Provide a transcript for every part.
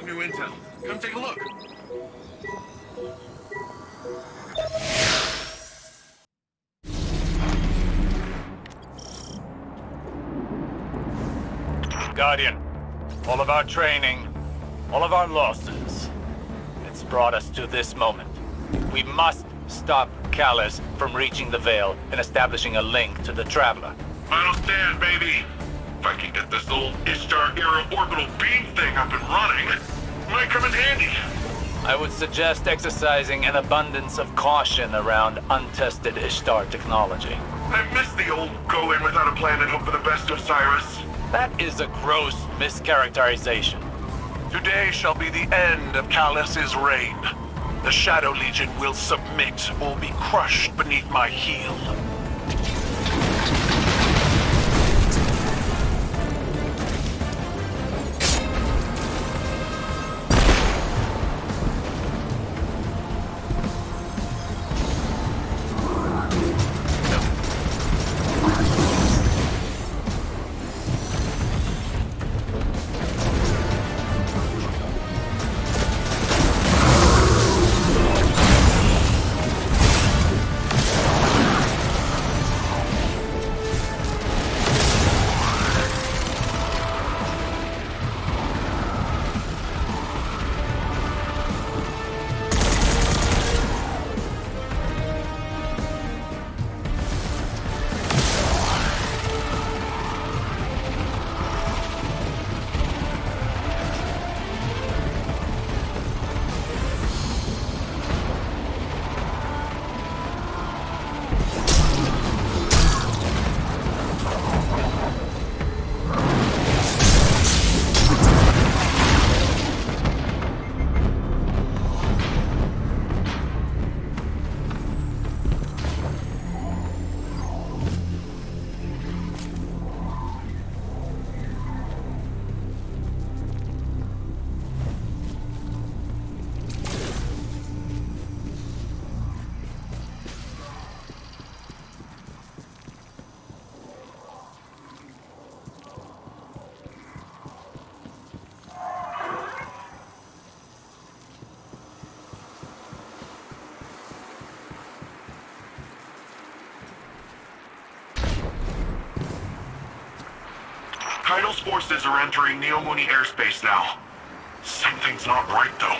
new intel. Come take a look. Guardian, all of our training, all of our losses, it's brought us to this moment. We must stop Callus from reaching the Veil and establishing a link to the Traveler. Final stand, baby. If I can get this old Ishtar-era orbital beam thing up and running, it might come in handy. I would suggest exercising an abundance of caution around untested Ishtar technology. I miss the old go in without a plan and hope for the best, Osiris. That is a gross mischaracterization. Today shall be the end of Callus's reign. The Shadow Legion will submit or be crushed beneath my heel. Kaido's forces are entering Neomuni airspace now. Something's not right, though.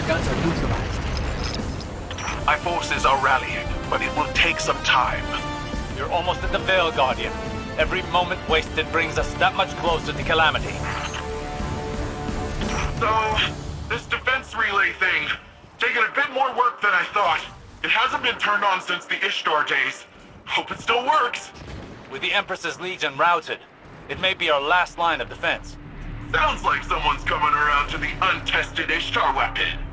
guns are neutralized. My forces are rallying, but it will take some time. You're almost at the Veil, Guardian. Every moment wasted brings us that much closer to Calamity. So, this defense relay thing, taking a bit more work than I thought. It hasn't been turned on since the Ishtar days. Hope it still works. With the Empress's Legion routed, it may be our last line of defense. Sounds like someone's coming around to the untested Ishtar weapon.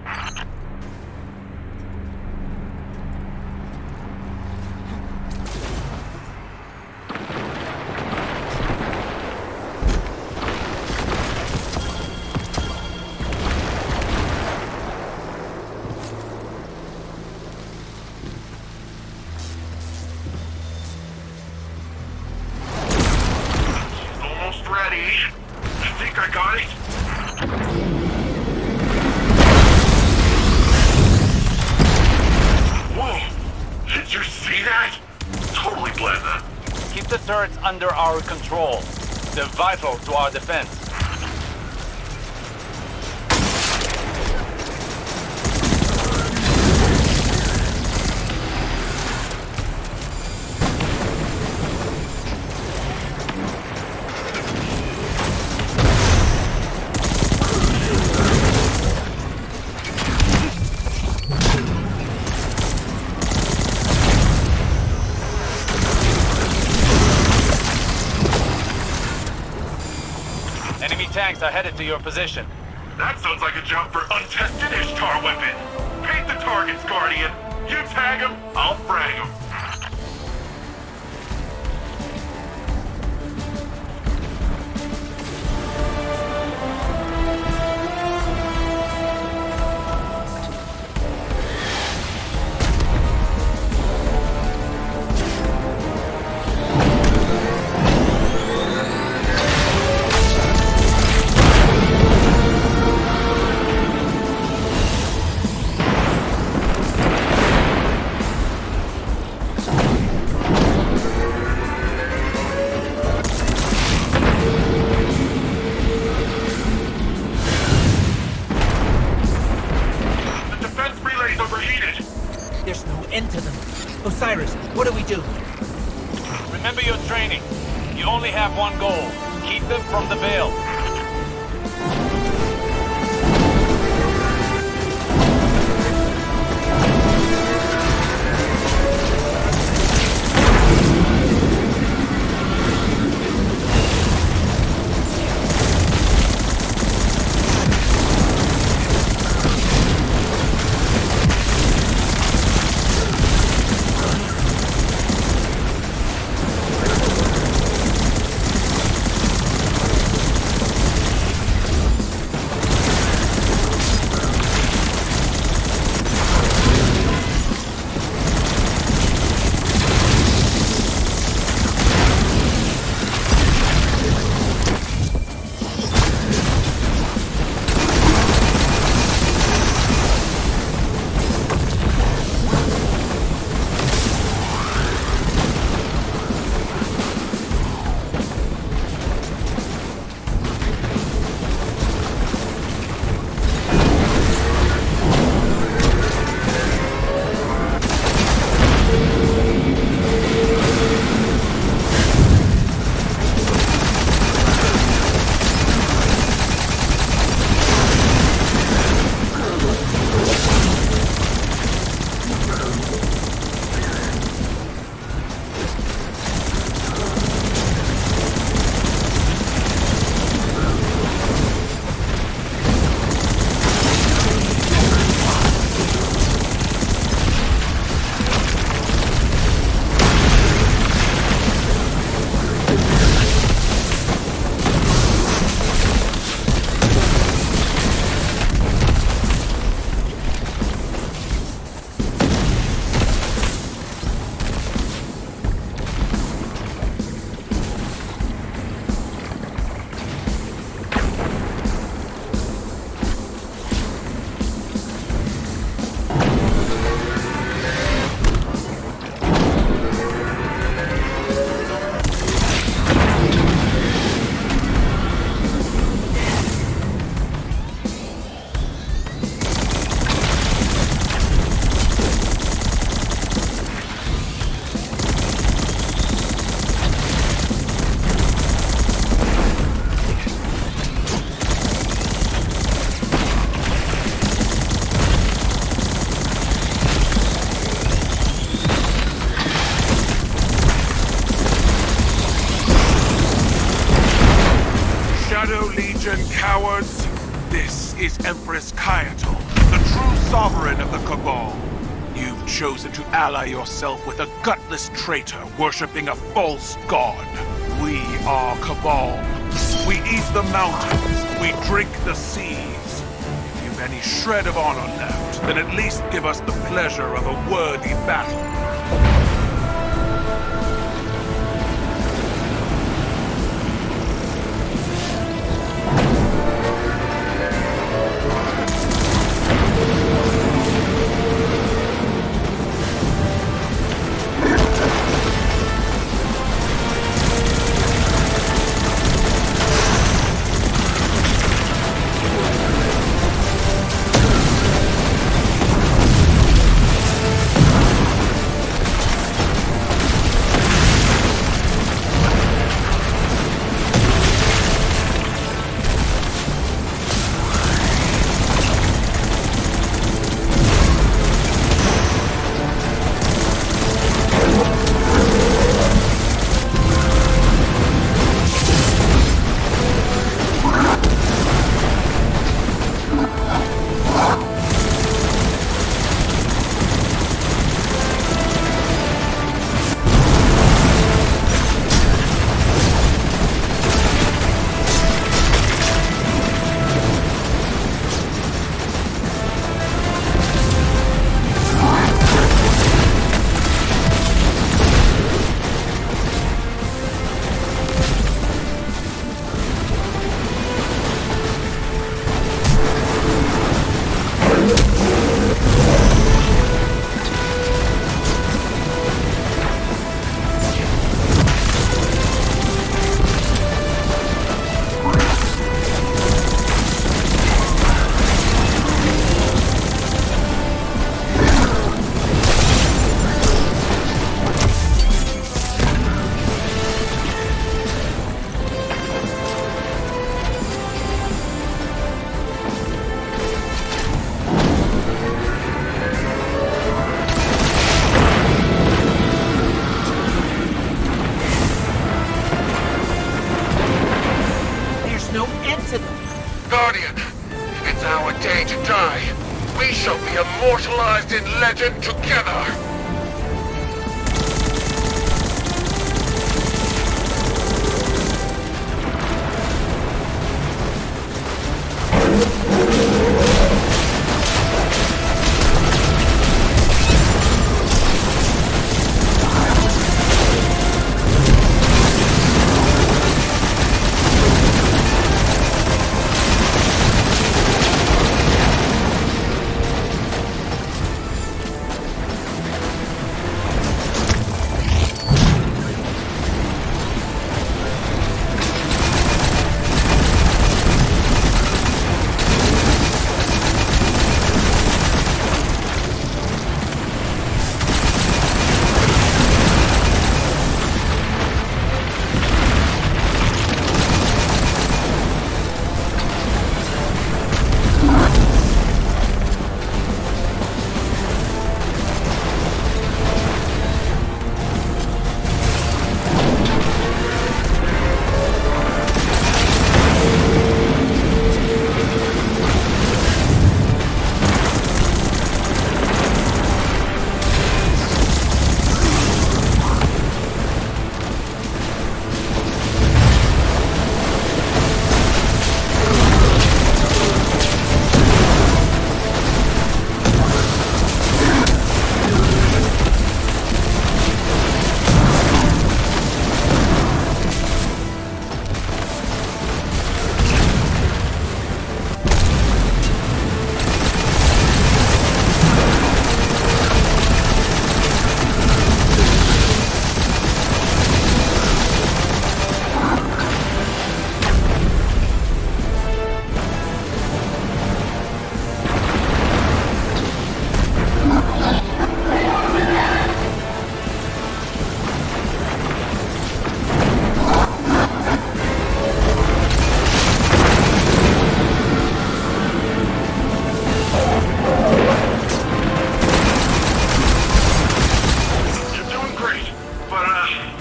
Turrets under our control. They're vital to our defense. Tanks are headed to your position. That sounds like a job for untested Ishtar weapon. Paint the targets, Guardian. You tag them, I'll frag them. What do we do? Remember your training. You only have one goal. Keep them from the Veil. Shadow Legion cowards. This is Empress Kyato, the true sovereign of the Cabal. You've chosen to ally yourself with a gutless traitor worshipping a false god. We are Cabal. We eat the mountains. We drink the seas. If you've any shred of honor left, then at least give us the pleasure of a worthy battle. Guardian, it's our day to die. We shall be immortalized in legend together.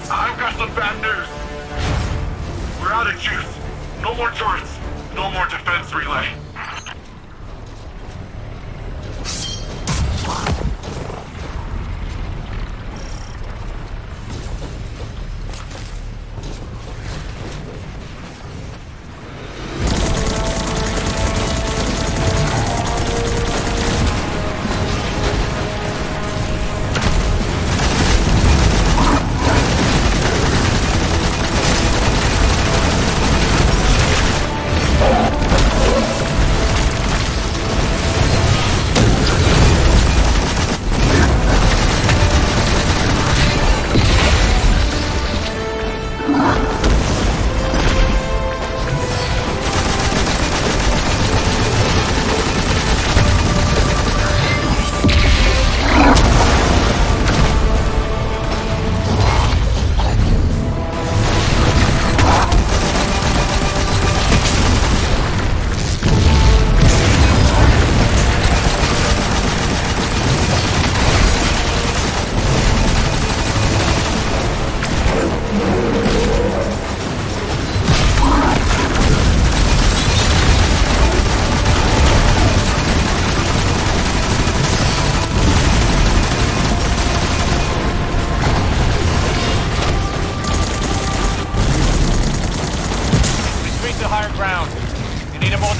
I've got some bad news. We're out of juice. No more turrets. No more defense relay.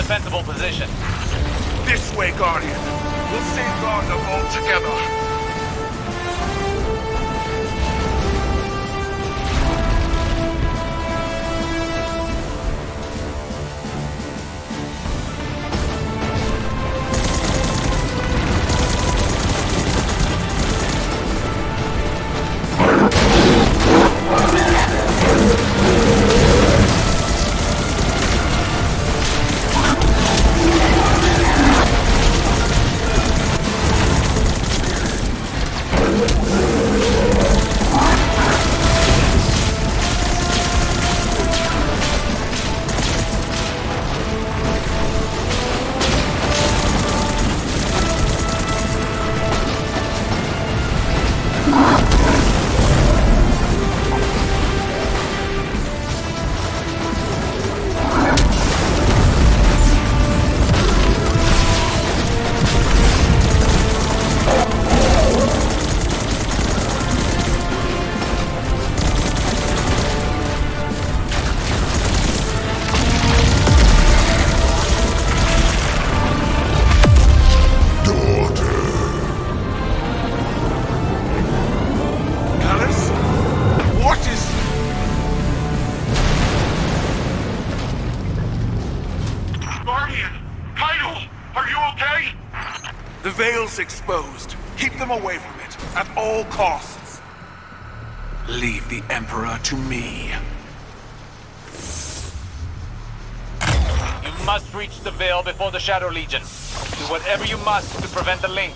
defensible position. This way, Guardian. We'll safeguard them all together. The Veil's exposed. Keep them away from it, at all costs. Leave the Emperor to me. You must reach the Veil before the Shadow Legion. Do whatever you must to prevent the link.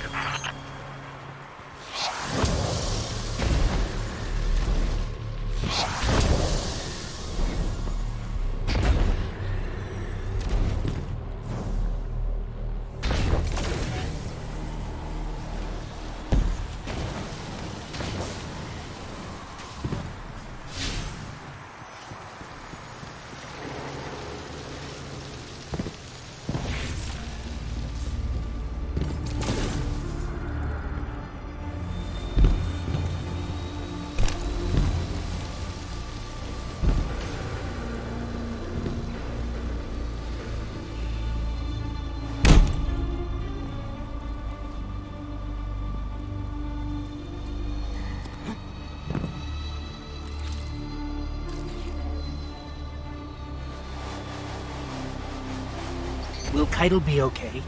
Will Keitel be okay?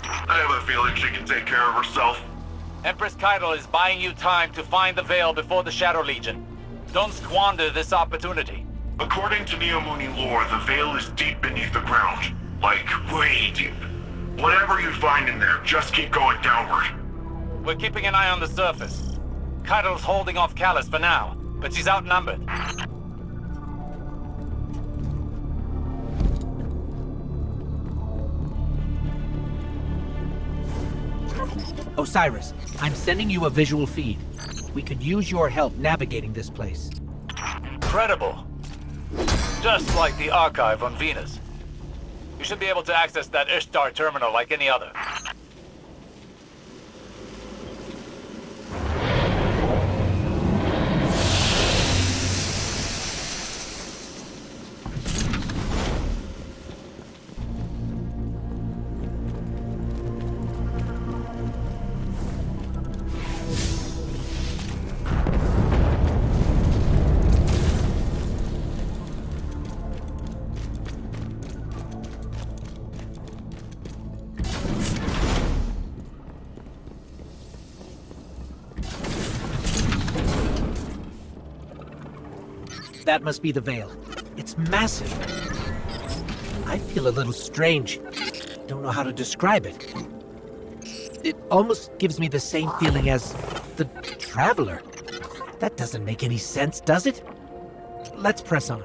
I have a feeling she can take care of herself. Empress Keitel is buying you time to find the Veil before the Shadow Legion. Don't squander this opportunity. According to Neomuni lore, the Veil is deep beneath the ground. Like, way deep. Whatever you find in there, just keep going downward. We're keeping an eye on the surface. Keitel's holding off Callus for now, but she's outnumbered. Osiris, I'm sending you a visual feed. We could use your help navigating this place. Incredible. Just like the archive on Venus. You should be able to access that Ishtar terminal like any other. That must be the Veil. It's massive. I feel a little strange. Don't know how to describe it. It almost gives me the same feeling as the Traveler. That doesn't make any sense, does it? Let's press on.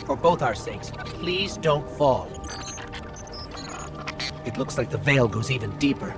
For both our sakes, please don't fall. It looks like the Veil goes even deeper.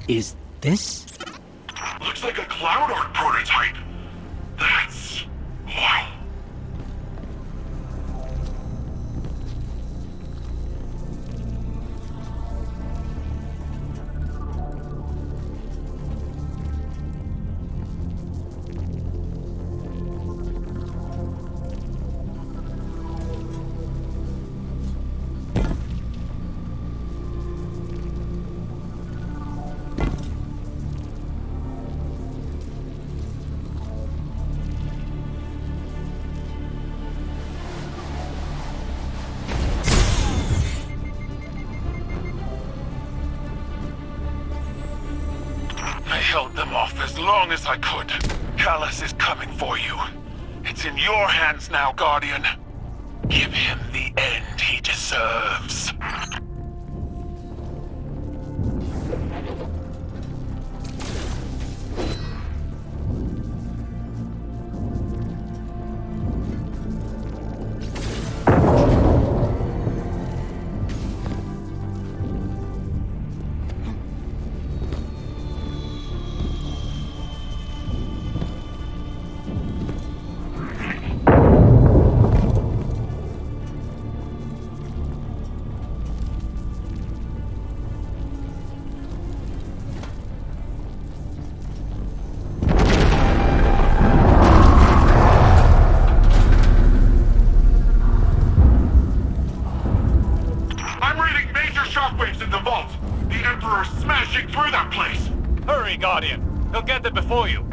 Is this? Looks like a cloud art prototype. That's... wow. I held them off as long as I could. Callus is coming for you. It's in your hands now, Guardian. Give him the end he deserves. Shockwaves in the vault! The Emperor's smashing through that place! Hurry, Guardian! He'll get there before you!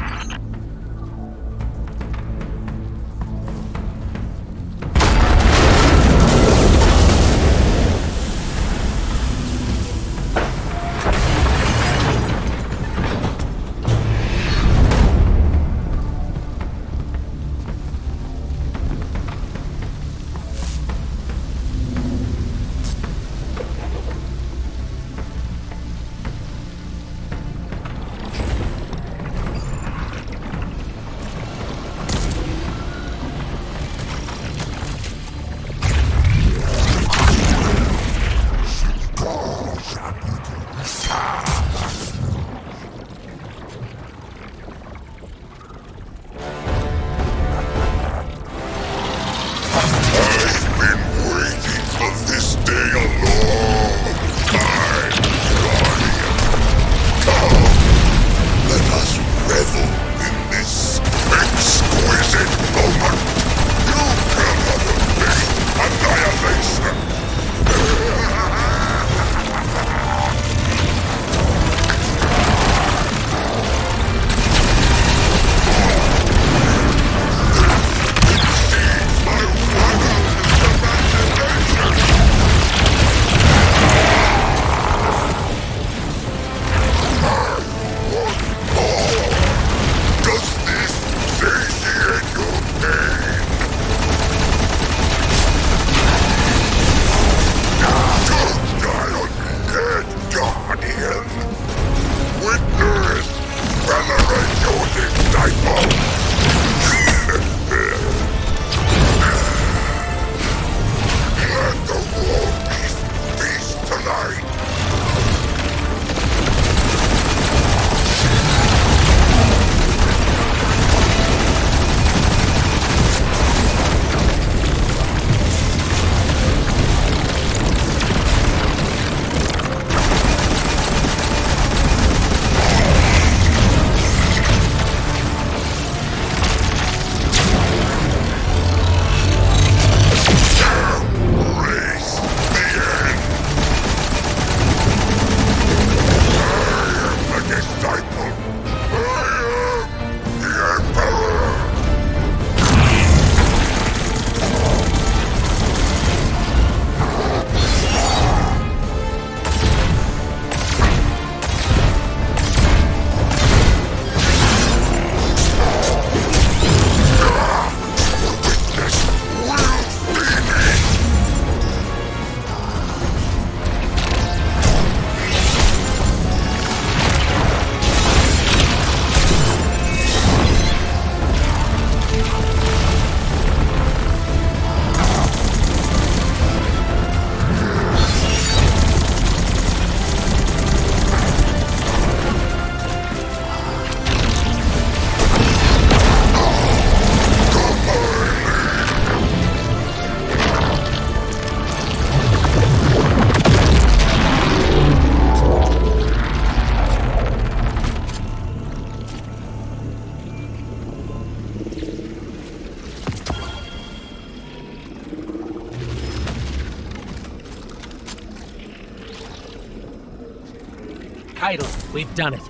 Untitled. We've done it.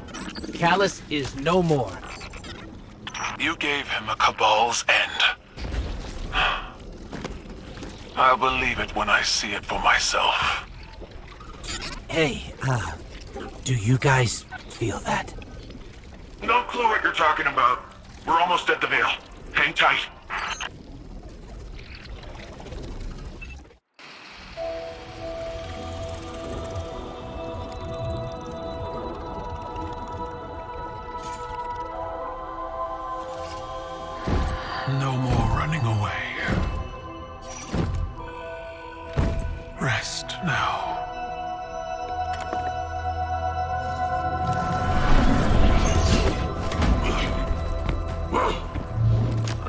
Callus is no more. You gave him a Cabal's end. I'll believe it when I see it for myself. Hey, do you guys feel that? No clue what you're talking about. We're almost at the Veil. Hang tight. No more running away. Rest now.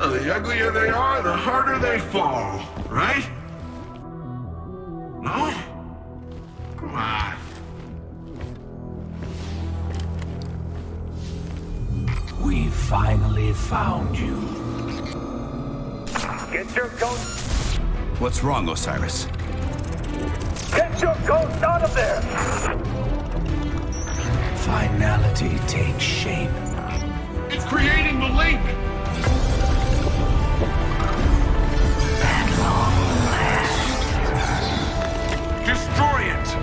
The uglier they are, the harder they fall, right? No? Come on. We finally found you. Get your ghost! What's wrong, Osiris? Get your ghost out of there! Finality takes shape. It's creating the link! Destroy it!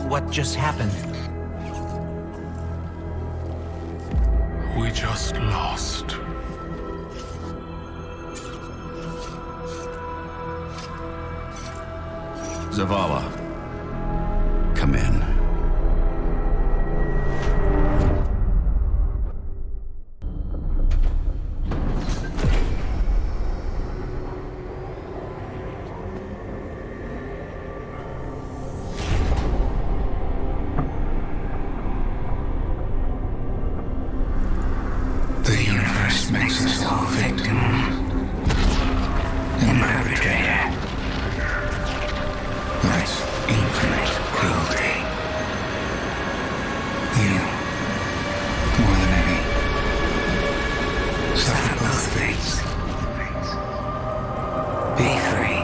What just happened? We just lost. Zavala, come in. The universe makes us all victim and perpetrator. That's infinite cruelty. You, more than any, suffer both fates. Be free.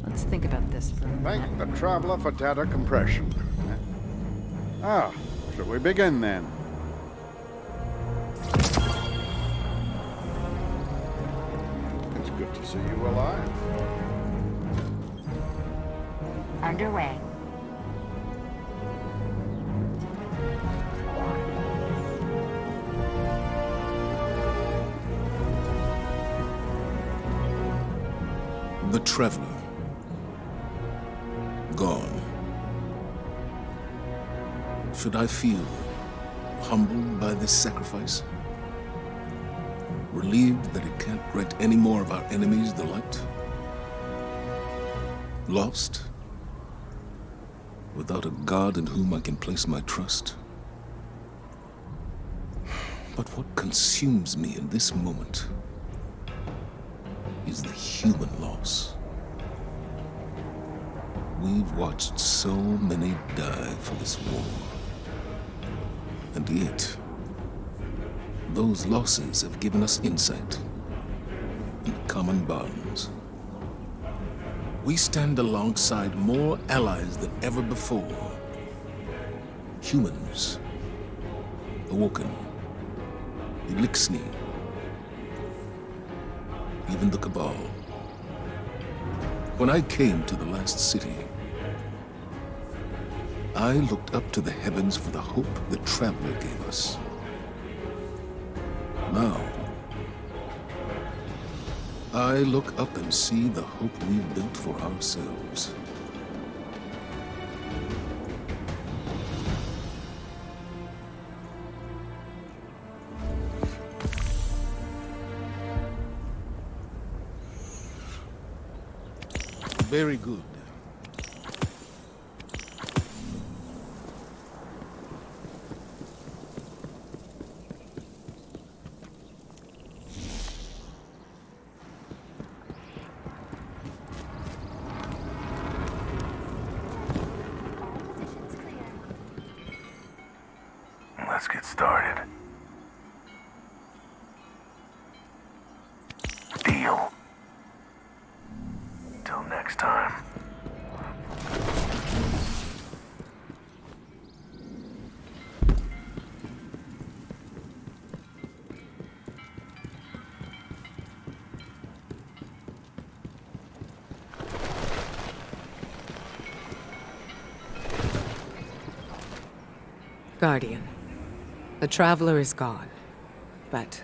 Let's think about this for a minute. Thank the Traveler for data compression. Shall we begin then? It's good to see you alive. Underway. The Traveler. Gone. Should I feel humbled by this sacrifice? Relieved that it can't grant any more of our enemies the light? Lost? Without a God in whom I can place my trust? But what consumes me in this moment is the human loss. We've watched so many die for this war. And yet, those losses have given us insight and common bonds. We stand alongside more allies than ever before. Humans, awoken, Elixni, even the Cabal. When I came to the last city, I looked up to the heavens for the hope the Traveler gave us. Now, I look up and see the hope we've built for ourselves. Very good. Let's get started. Deal. Till next time. Guardian, the Traveler is gone, but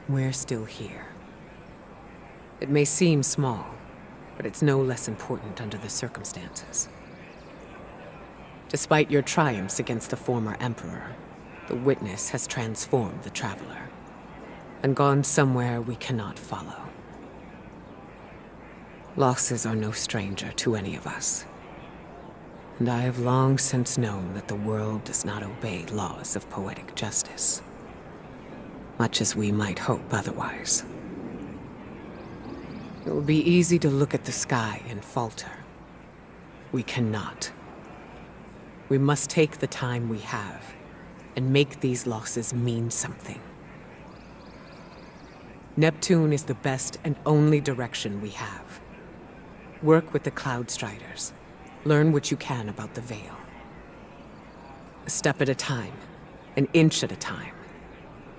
we're still here. It may seem small, but it's no less important under the circumstances. Despite your triumphs against the former Emperor, the Witness has transformed the Traveler, and gone somewhere we cannot follow. Losses are no stranger to any of us, and I have long since known that the world does not obey laws of poetic justice, much as we might hope otherwise. It will be easy to look at the sky and falter. We cannot. We must take the time we have and make these losses mean something. Neptune is the best and only direction we have. Work with the Cloud Striders. Learn what you can about the Veil. A step at a time, an inch at a time,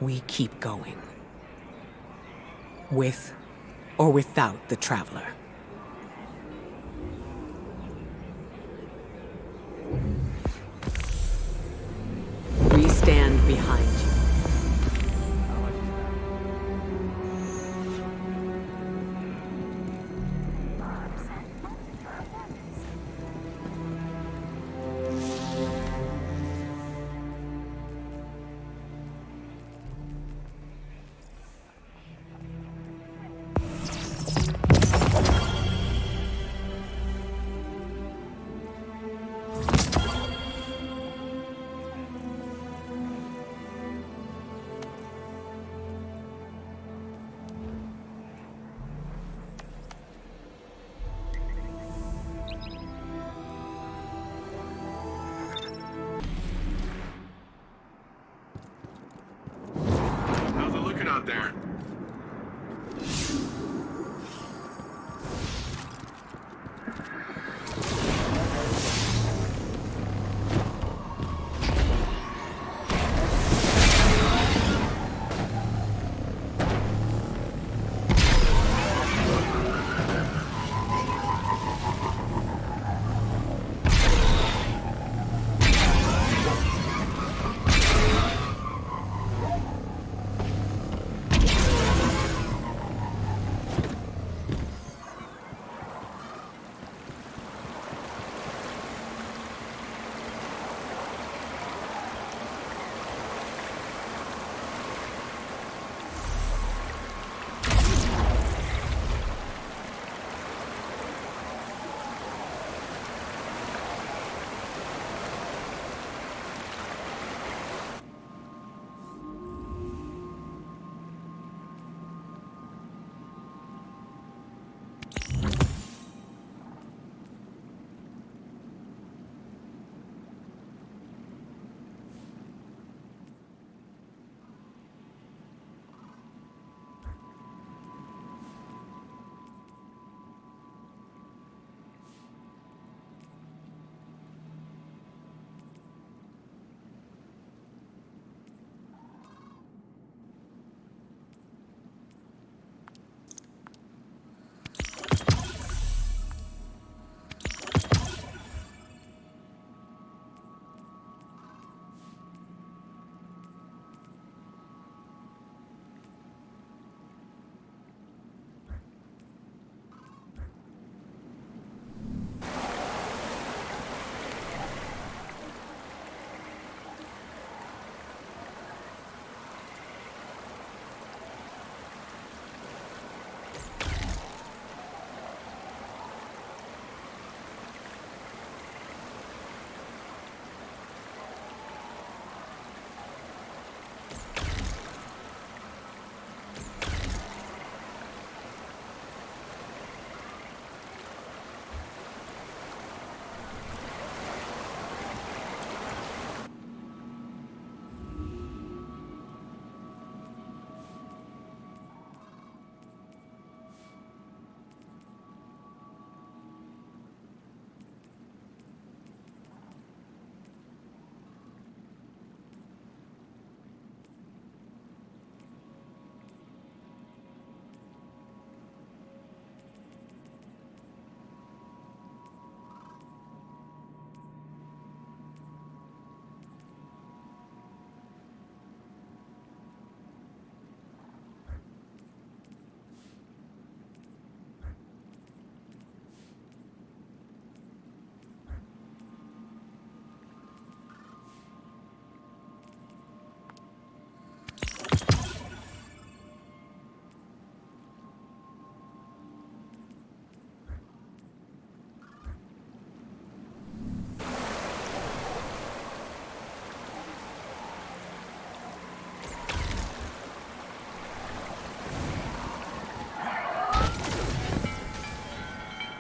we keep going. With or without the Traveler. We stand behind you. Out there.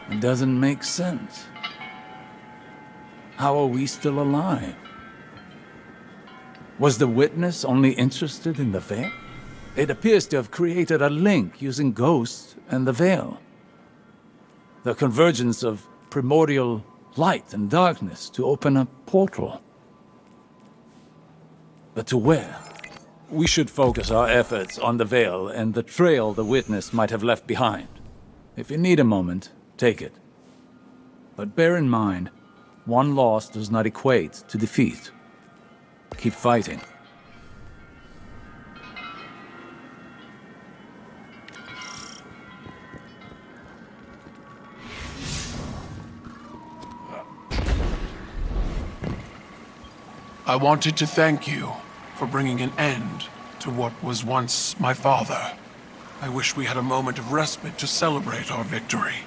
It doesn't make sense. How are we still alive? Was the witness only interested in the veil? It appears to have created a link using ghosts and the veil. The convergence of primordial light and darkness to open a portal. But to where? We should focus our efforts on the veil and the trail the witness might have left behind. If you need a moment, take it. But bear in mind, one loss does not equate to defeat. Keep fighting. I wanted to thank you for bringing an end to what was once my father. I wish we had a moment of respite to celebrate our victory.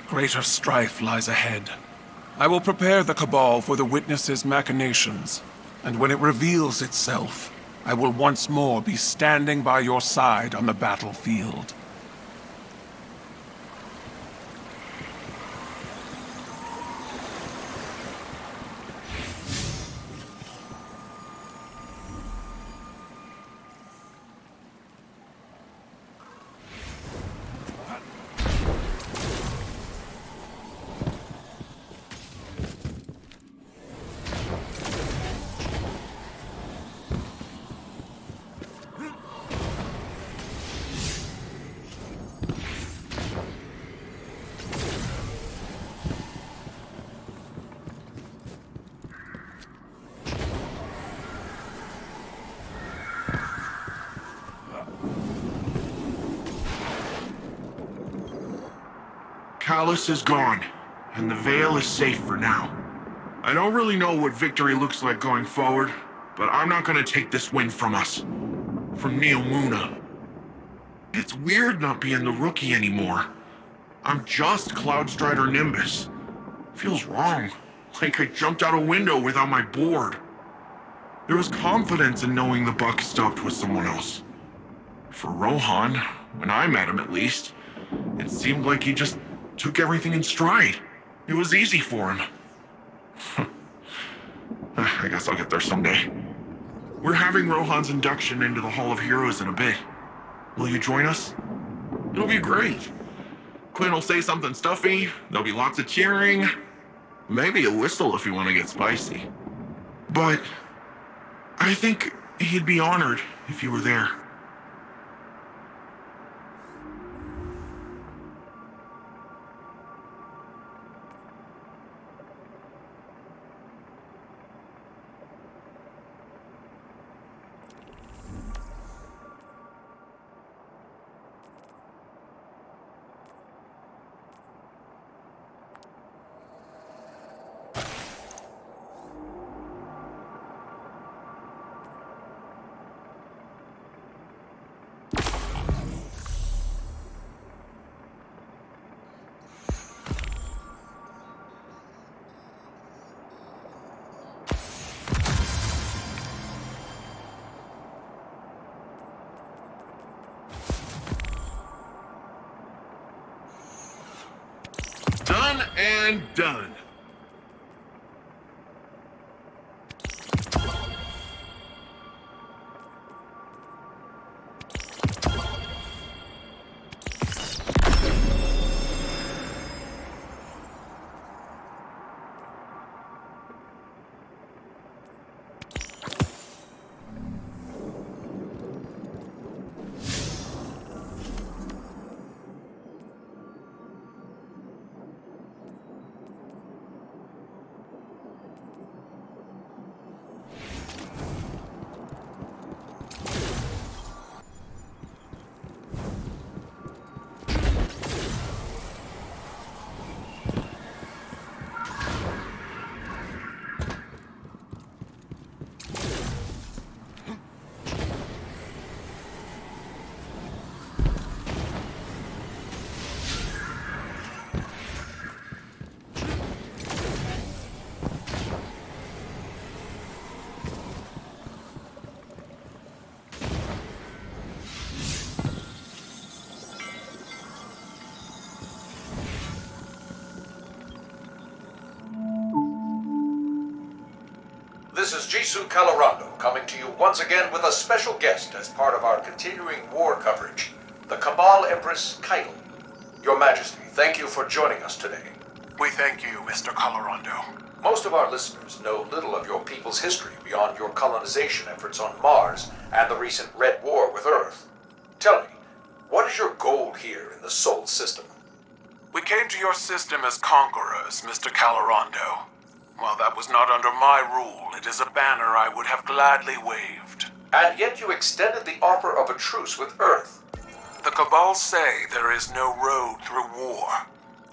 Greater strife lies ahead. I will prepare the Cabal for the witness's machinations, and when it reveals itself, I will once more be standing by your side on the battlefield. Callus is gone, and the Veil is safe for now. I don't really know what victory looks like going forward, but I'm not gonna take this win from us. From Neomuna. It's weird not being the rookie anymore. I'm just Cloudstrider Nimbus. Feels wrong, like I jumped out a window without my board. There was confidence in knowing the buck stopped with someone else. For Rohan, when I met him at least, it seemed like he just took everything in stride. It was easy for him. I guess I'll get there someday. We're having Rohan's induction into the Hall of Heroes in a bit. Will you join us? It'll be great. Quinn will say something stuffy, there'll be lots of cheering, maybe a whistle if you want to get spicy. But I think he'd be honored if you were there. Done and done. This is Jisoo Calorando coming to you once again with a special guest as part of our continuing war coverage, the Cabal Empress Keitel. Your Majesty, thank you for joining us today. We thank you, Mr. Calorando. Most of our listeners know little of your people's history beyond your colonization efforts on Mars and the recent Red War with Earth. Tell me, what is your goal here in the Sol system? We came to your system as conquerors, Mr. Calorando. While that was not under my rule, it is a banner I would have gladly waved. And yet you extended the offer of a truce with Earth. The Cabal say there is no road through war.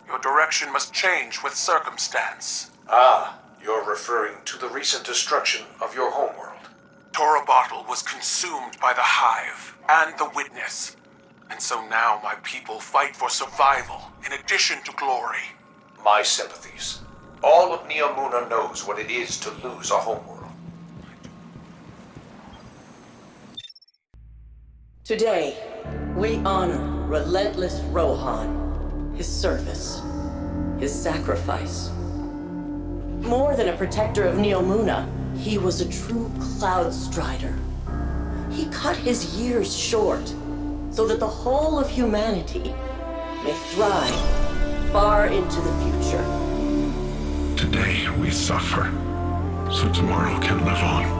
Your direction must change with circumstance. Ah, you're referring to the recent destruction of your homeworld. Torabottle was consumed by the Hive and the Witness. And so now my people fight for survival in addition to glory. My sympathies. All of Neomuna knows what it is to lose a homeworld. Today, we honor relentless Rohan, his service, his sacrifice. More than a protector of Neomuna, he was a true cloud strider. He cut his years short so that the whole of humanity may thrive far into the future. Today we suffer, so tomorrow can live on.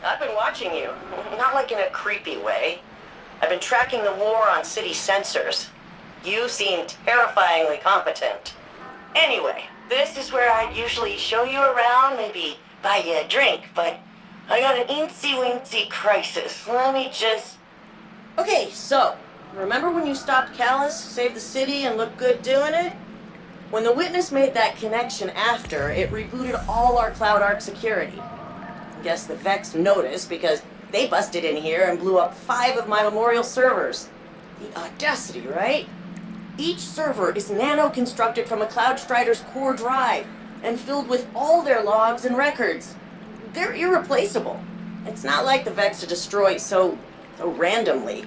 I've been watching you, not like in a creepy way. I've been tracking the war on city sensors. You seem terrifyingly competent. Anyway, this is where I'd usually show you around, maybe buy you a drink, but I got an eensy-weensy crisis. Let me just... Okay, so, remember when you stopped Callus, saved the city, and looked good doing it? When the Witness made that connection after, it rebooted all our Cloud Arc security. Guess the Vex noticed because they busted in here and blew up 5 of my Memorial servers. The audacity, right? Each server is nano-constructed from a Cloud Strider's core drive and filled with all their logs and records. They're irreplaceable. It's not like the Vex are destroyed so randomly.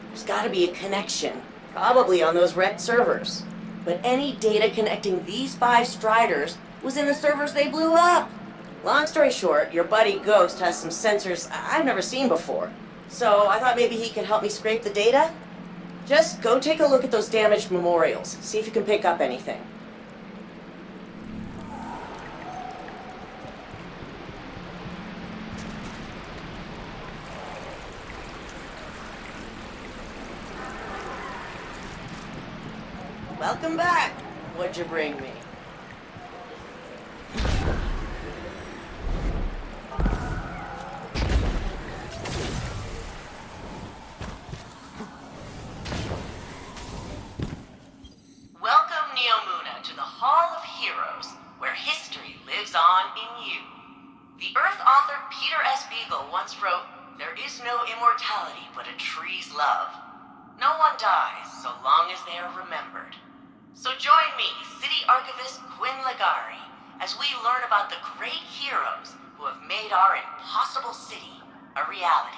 There's gotta be a connection, probably on those wrecked servers. But any data connecting these 5 Striders was in the servers they blew up. Long story short, your buddy Ghost has some sensors I've never seen before. So I thought maybe he could help me scrape the data? Just go take a look at those damaged memorials. See if you can pick up anything. Welcome back. What'd you bring me? Welcome, Neomuna, to the Hall of Heroes, where history lives on in you. The Earth author Peter S. Beagle once wrote, "There is no immortality but a tree's love. No one dies so long as they are remembered." So join me, City Archivist Quinn Ligari, as we learn about the great heroes who have made our impossible city a reality.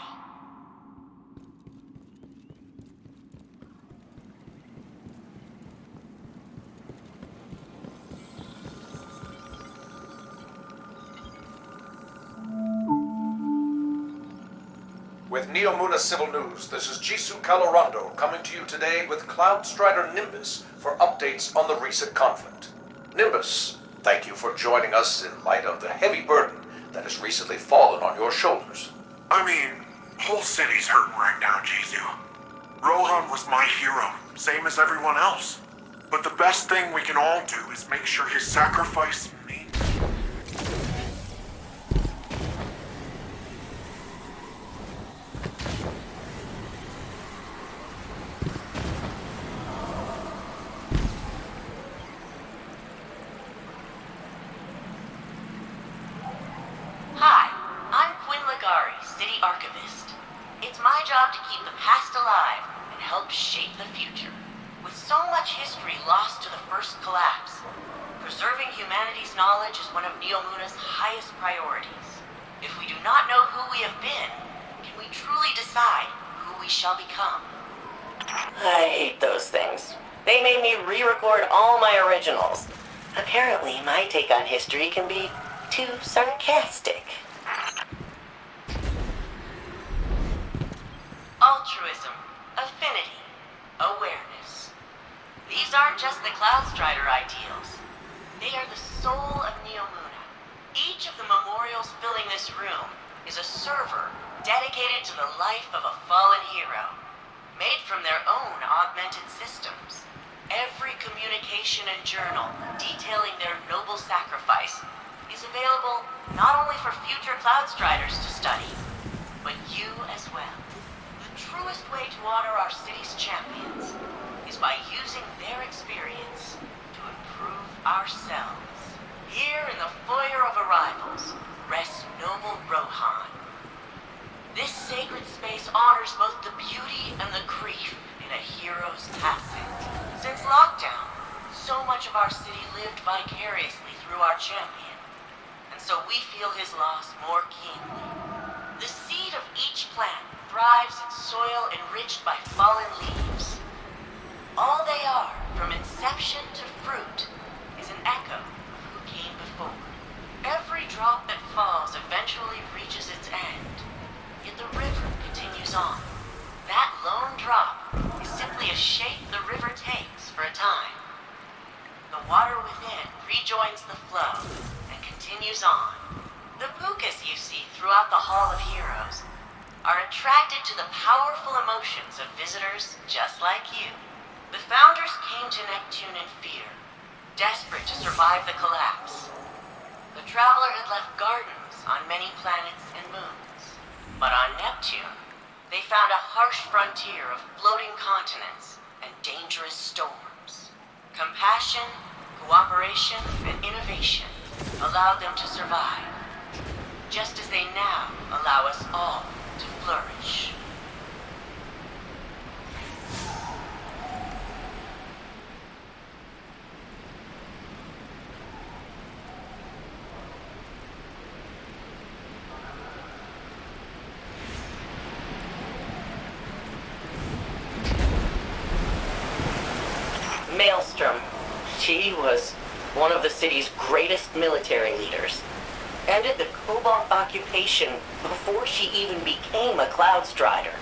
With Neomuna Civil News, this is Jisoo Calorando coming to you today with Cloud Strider Nimbus for updates on the recent conflict. Nimbus, thank you for joining us in light of the heavy burden that has recently fallen on your shoulders. I mean, whole city's hurting right now, Jisoo. Rohan was my hero, same as everyone else. But the best thing we can all do is make sure his sacrifice means City Archivist. It's my job to keep the past alive and help shape the future. With so much history lost to the first collapse, preserving humanity's knowledge is one of Neomuna's highest priorities. If we do not know who we have been, can we truly decide who we shall become? I hate those things. They made me re-record all my originals. Apparently, my take on history can be too sarcastic. Altruism, affinity, awareness. These aren't just the Cloudstrider ideals. They are the soul of Neomuna. Each of the memorials filling this room is a server dedicated to the life of a fallen hero, made from their own augmented systems. Every communication and journal detailing their noble sacrifice is available not only for future Cloudstriders to study, but you as well. The truest way to honor our city's champions is by using their experience to improve ourselves. Here in the foyer of arrivals rests noble Rohan. This sacred space honors both the beauty and the grief in a hero's passing. Since lockdown, so much of our city lived vicariously through our champion, and so we feel his loss more keenly. The seed of each plant thrives in soil enriched by fallen leaves. All they are, from inception to fruit, is an echo of who came before. Every drop that falls eventually reaches its end, yet the river continues on. That lone drop is simply a shape the river takes for a time. The water within rejoins the flow and continues on. The pukas you see throughout the Hall of Heroes are attracted to the powerful emotions of visitors just like you. The founders came to Neptune in fear, desperate to survive the collapse. The traveler had left gardens on many planets and moons, but on Neptune, they found a harsh frontier of floating continents and dangerous storms. Compassion, cooperation, and innovation allowed them to survive, just as they now allow us all to flourish. Maelstrom. She was one of the city's greatest military leaders. Ended the Cobalt occupation before she even became a Cloudstrider.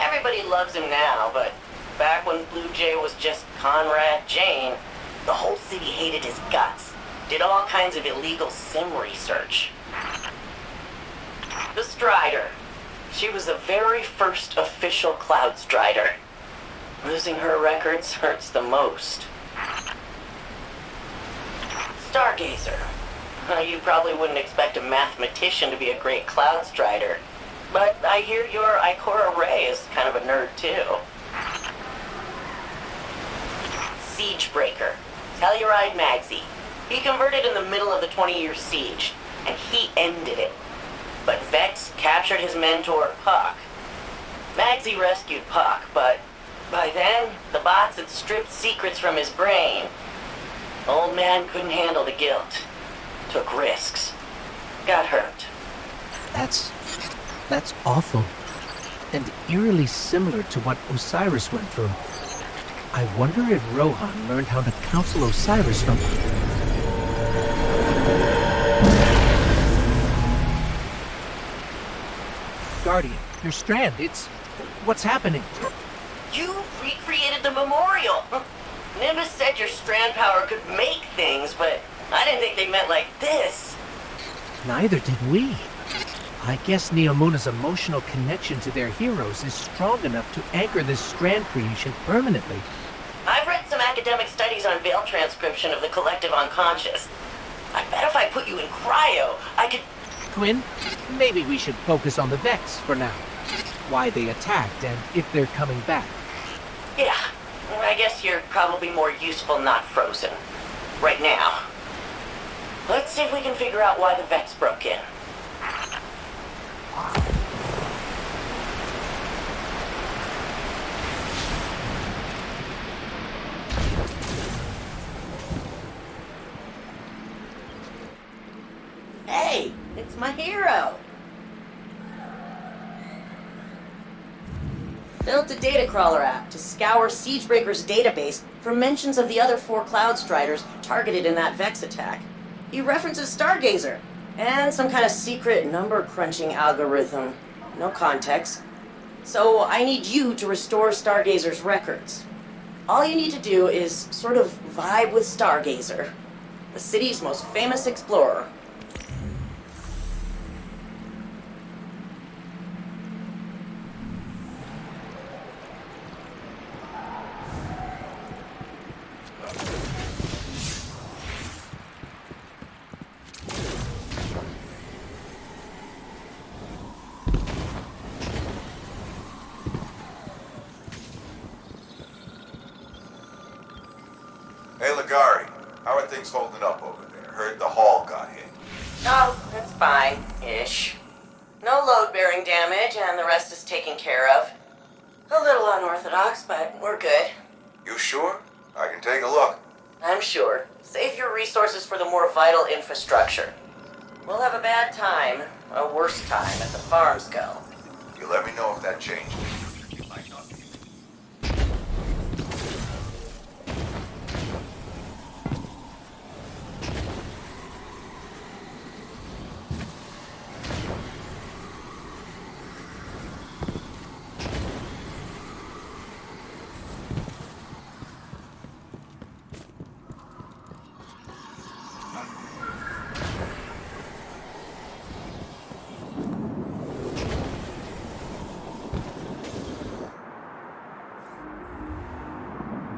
Everybody loves him now, but back when Blue Jay was just Conrad Jane, the whole city hated his guts. Did all kinds of illegal sim research. The Strider. She was the very first official Cloudstrider. Losing her records hurts the most. Stargazer. You probably wouldn't expect a mathematician to be a great Cloudstrider, but I hear your Ikora Ray is kind of a nerd too. Siegebreaker. Telluride Magsy. He converted in the middle of the 20-year siege, and he ended it. But Vex captured his mentor, Puck. Magsy rescued Puck, but by then, the bots had stripped secrets from his brain. Old man couldn't handle the guilt. Took risks. Got hurt. That's awful. And eerily similar to what Osiris went through. I wonder if Rohan learned how to counsel Osiris from... Guardian, your strand, it's... What's happening? You recreated the memorial! Nimbus said your strand power could make things, but I didn't think they meant like this. Neither did we. I guess Neomuna's emotional connection to their heroes is strong enough to anchor this strand creation permanently. I've read some academic studies on veil transcription of the collective unconscious. I bet if I put you in cryo, I could... Quinn, maybe we should focus on the Vex for now. Why they attacked and if they're coming back. Yeah, I guess you're probably more useful not frozen. Right now. Let's see if we can figure out why the Vex broke in. Built a data crawler app to scour Siegebreaker's database for mentions of the other 4 Cloud Striders targeted in that Vex attack. He references Stargazer and some kind of secret number-crunching algorithm. No context. So I need you to restore Stargazer's records. All you need to do is sort of vibe with Stargazer, the city's most famous explorer. Hey, Ligari, how are things holding up over there? Heard the hall got hit. Oh, that's fine-ish. No load-bearing damage, and the rest is taken care of. A little unorthodox, but we're good. You sure? I can take a look. I'm sure. Save your resources for the more vital infrastructure. We'll have a bad time, a worse time, as the farms go. You let me know if that changes.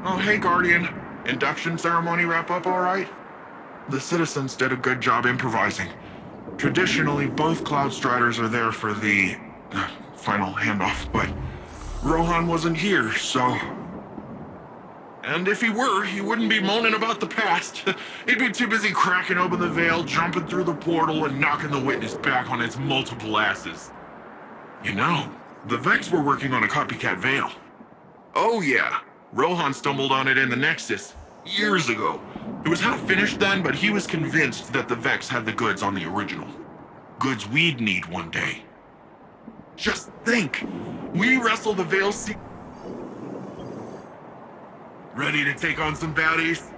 Oh, hey, Guardian. Induction ceremony wrap up all right? The citizens did a good job improvising. Traditionally, both Cloud Striders are there for the final handoff, but Rohan wasn't here, so... And if he were, he wouldn't be moaning about the past. He'd be too busy cracking open the veil, jumping through the portal, and knocking the witness back on its multiple asses. You know, the Vex were working on a copycat veil. Oh yeah, Rohan stumbled on it in the Nexus, years ago. It was half finished then, but he was convinced that the Vex had the goods on the original. Goods we'd need one day. Just think, we wrestle the Veil Ready to take on some baddies?